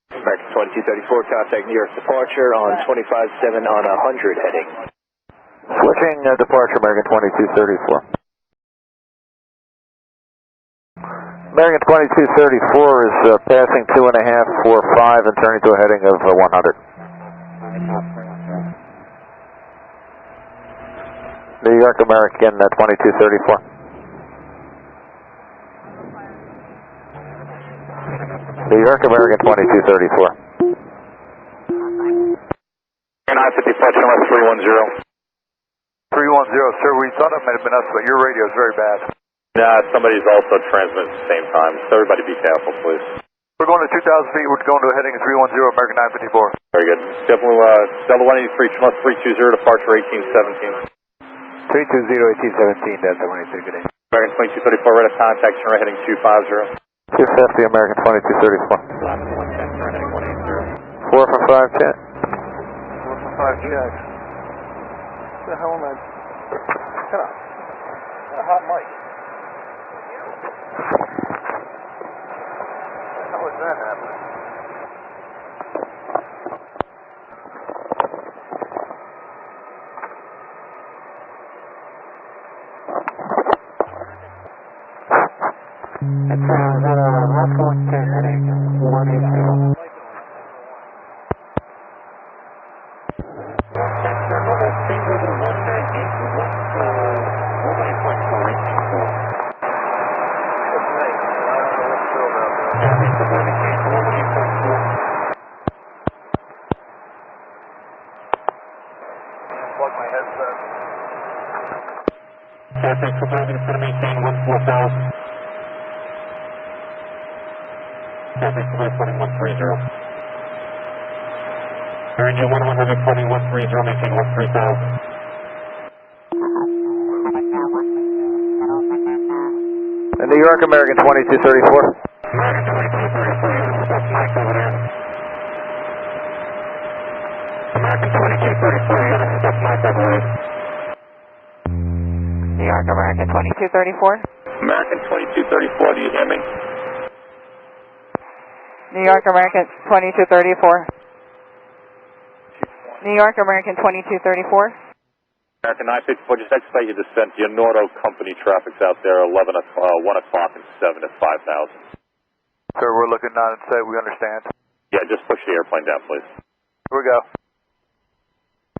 American 2234, contact New York departure on 257 on 100 heading. Switching departure, American 2234. American 2234 is passing 2.545 and turning to a heading of 100. New York American 2234. New York American 2234. And I-54, channel 310. 310, sir, we thought it might have been us, but your radio is very bad. Somebody's also transmitting at the same time, so everybody be careful, please. We're going to 2,000 feet, we're going to a heading of 310, American 954. Very good. Definitely, Delta 183, channel 320, departure 1817. 320, 1817, Delta 183, good day. American 2234, ready to contact, channel heading 250. 250, American 2234. 4 for 5 check. 4 for 5 check. What the hell am I? Shut up. A hot mic. How was that happening? It's last one 10 heading 180. Plug my headset. Traffic provided for to maintain 14000. Traffic provided 130. Engine 120, 130, maintain 13000. And New York American 2234. American 2234, that's Mike over there. American 2234, that's Mike over there. New York American 2234. American 2234, do you hear me? New York American 2234. New York American 2234. American 954, just expedite your descent. Your Nordo company traffic's out there 1 o'clock and 7 at 5,000. Sir, we're looking on and say we understand. Yeah, just push the airplane down, please. Here we go.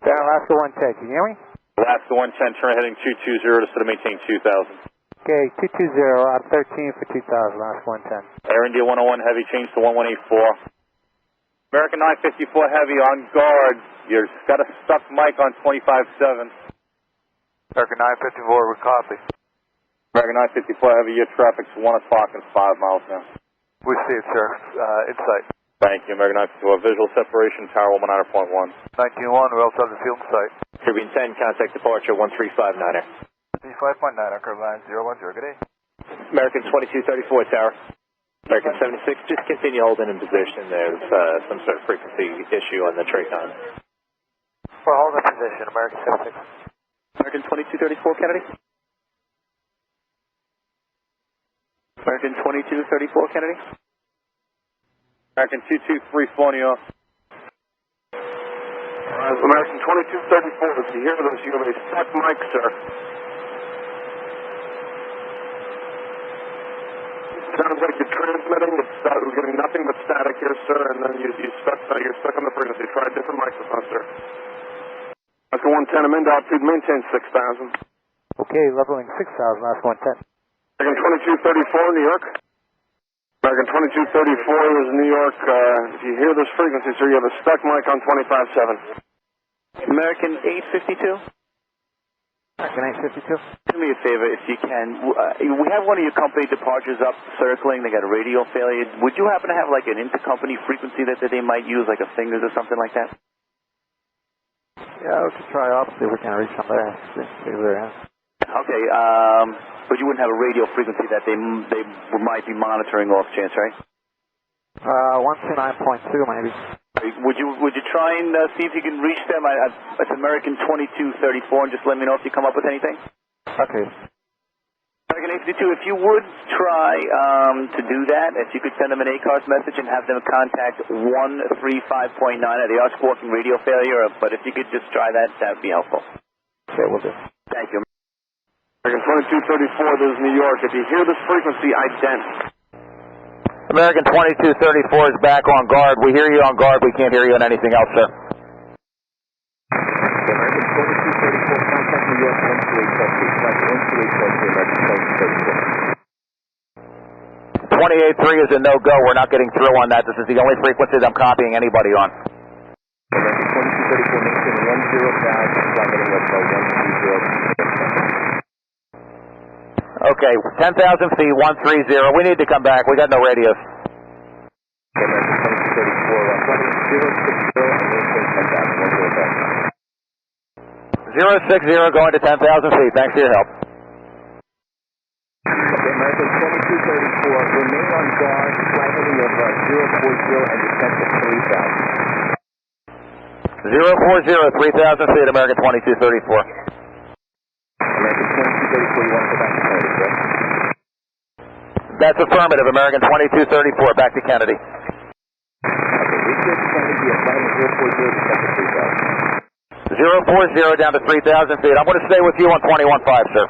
Down Alaska 110, can you hear me? Alaska 110, turn heading 220 to maintain 2,000. Okay, 220, I'm 13 for 2000, last 110. Air India 101, heavy change to 1184. American 954, heavy on guard. You've got a stuck mic on 25.7. American 954, we copy. American 954, heavy, your traffic's 1 o'clock and 5 miles now. We see it, sir. Insight. Thank you, American 954. Visual separation, tower 109.1. 19-1, we also have the field in sight. Caribbean 10, contact departure 1359er. 35.9, curve line 010, good day. American 2234, tower. American 76, just continue holding in position. There's some sort of frequency issue on the Tracon. For holding position, American 76. American 2234, Kennedy. American 2234, Kennedy. American 2234, New York. American 2234, if you hear this, you have a stuck mic, sir. Sounds like you're transmitting, we're getting nothing but static here, sir, and then you're stuck on the frequency. Try a different microphone, sir. Alaska 110, I'm into altitude, maintain 6,000. Okay, leveling 6000, last 110. American 2234, New York. American 2234 is New York. If you hear this frequency, sir, you have a stuck mic on 25.7. American 852. American 852. Do me a favor, if you can. We have one of your company departures up circling. They got a radio failure. Would you happen to have like an intercompany frequency that they might use, like a fingers or something like that? Yeah, we can try off, see if we can reach them there. See where they're at. Okay, but you wouldn't have a radio frequency that they might be monitoring off chance, right? 129.2 maybe. Would you try and see if you can reach them? It's American 2234, and just let me know if you come up with anything. Okay. American 852, if you would try to do that, if you could send them an ACARS message and have them contact 135.9. They are squawking radio failure, but if you could just try that, that would be helpful. Okay, we'll do. Thank you. American 2234, this is New York. If you hear this frequency, ident. American 2234 is back on guard. We hear you on guard. We can't hear you on anything else, sir. American 2234, contact New York 128 American 28.3 is a no-go. We're not getting through on that. This is the only frequency that I'm copying anybody on. American 2234, maintain 10,000, flight heading up 130. Okay, 10,000 feet, 130. We need to come back. We got no radios. American 2234, flight heading 060 and maintain 10,000, 060 going to 10,000 feet. Thanks for your help. Okay, American 2234, remain on guard, flight heading of 040 and descent to 3,000. 040, 3,000 feet, American 2234. American 2234, you want to go back to Kennedy, correct? That's affirmative, American 2234, back to Kennedy. Okay, reach here to Kennedy, be a flight heading 040, descent to 3,000. 040 down to 3,000 feet. I'm going to stay with you on 21.5, sir.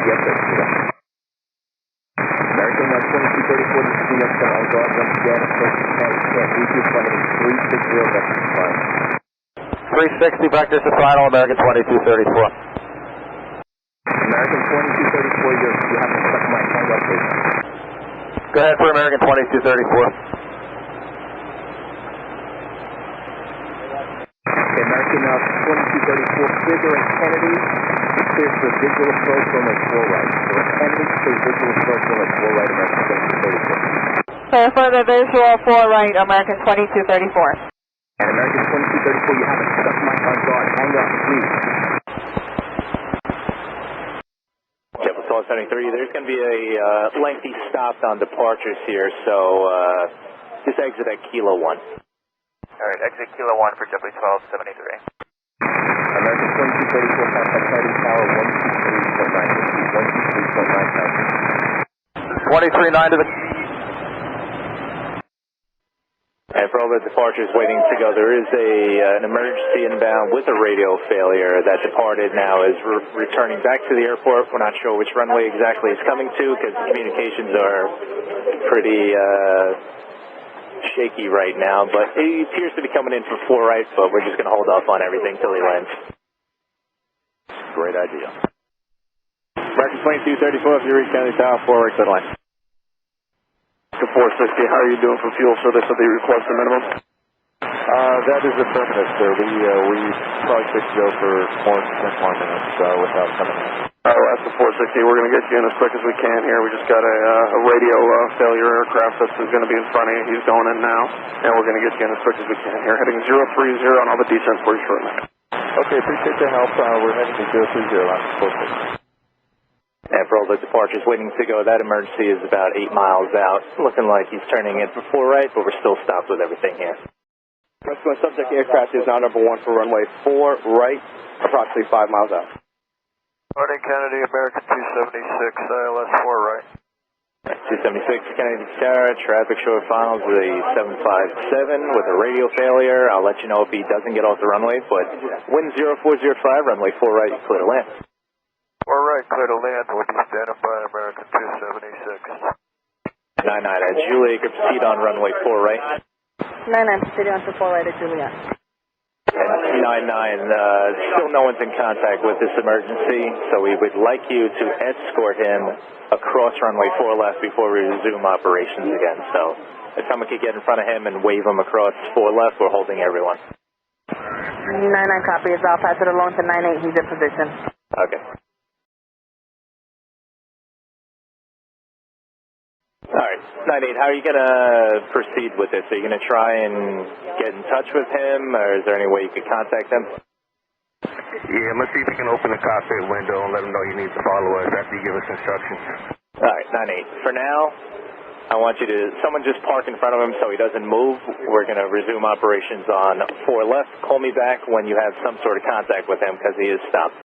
Yes, sir. American 2234, this is New York, on guard once again, approach to Kennedy, can't reach you, flight heading 360, vector to final. 360 vectors to final, American 2234. American 2234, you have to stuck my hang up, please. Go ahead for American 2234. Okay, American 2234, clear during Kennedy, clear for visual approach, runway 4 right. During Kennedy, clear visual approach, runway 4 right, American 2234. Clear for the visual 4 right, American 2234. And American 2234, you have a stuck mic on guard. Hang up, please. Chevrolet 1273, there's going to be a lengthy stop on departures here, so just exit at Kilo 1. All right, exit Kilo 1 for Chevrolet 1273. American 2234, contact Kennedy Tower 123.9. 23.9 to the... And for all the departures waiting to go, there is an emergency inbound with a radio failure that departed now is returning back to the airport. We're not sure which runway exactly it's coming to because communications are pretty shaky right now, but he appears to be coming in for 4 right, but we're just going to hold off on everything till he lands. Great idea. American 2234, if you reach Kennedy Tower, 4 right, good line. 460, how are you doing for fuel service at the requested minimum? That is affirmative, sir. We probably should go for more minutes without coming in. That's the 460. We're going to get you in as quick as we can here. We just got a radio failure aircraft that's going to be in front of you. He's going in now, and we're going to get you in as quick as we can here. Heading 030 on all the descents for you shortly. Okay, appreciate your help. We're heading to 030 on 460. And for all the departures waiting to go, that emergency is about 8 miles out. Looking like he's turning in for 4 right, but we're still stopped with everything here. Rescue subject aircraft is now number 1 for runway 4 right, approximately 5 miles out. Morning, Kennedy, American 276, ILS 4 right. 276 Kennedy Sierra, traffic short finals with a 757 with a radio failure. I'll let you know if he doesn't get off the runway, but wind 0405, runway 4 right, clear to land. 4 right, clear to land. When you stand by American 276. 99 Juliet, proceed on runway 4 right. 99, proceed on to 4 right at Juliet. 99, still no one's in contact with this emergency, so we would like you to escort him across runway 4 left before we resume operations again. So if someone could get in front of him and wave him across 4 left, we're holding everyone. 99 copy is off. Pass it along to 98. He's in position. Okay. All right, 98, how are you going to proceed with this? Are you going to try and get in touch with him, or is there any way you could contact him? Yeah, let's see if we can open the cockpit window and let him know he needs to follow us after you give us instructions. All right, 98, for now, I want you to, someone just park in front of him so he doesn't move. We're going to resume operations on 4 left. Call me back when you have some sort of contact with him because he is stopped.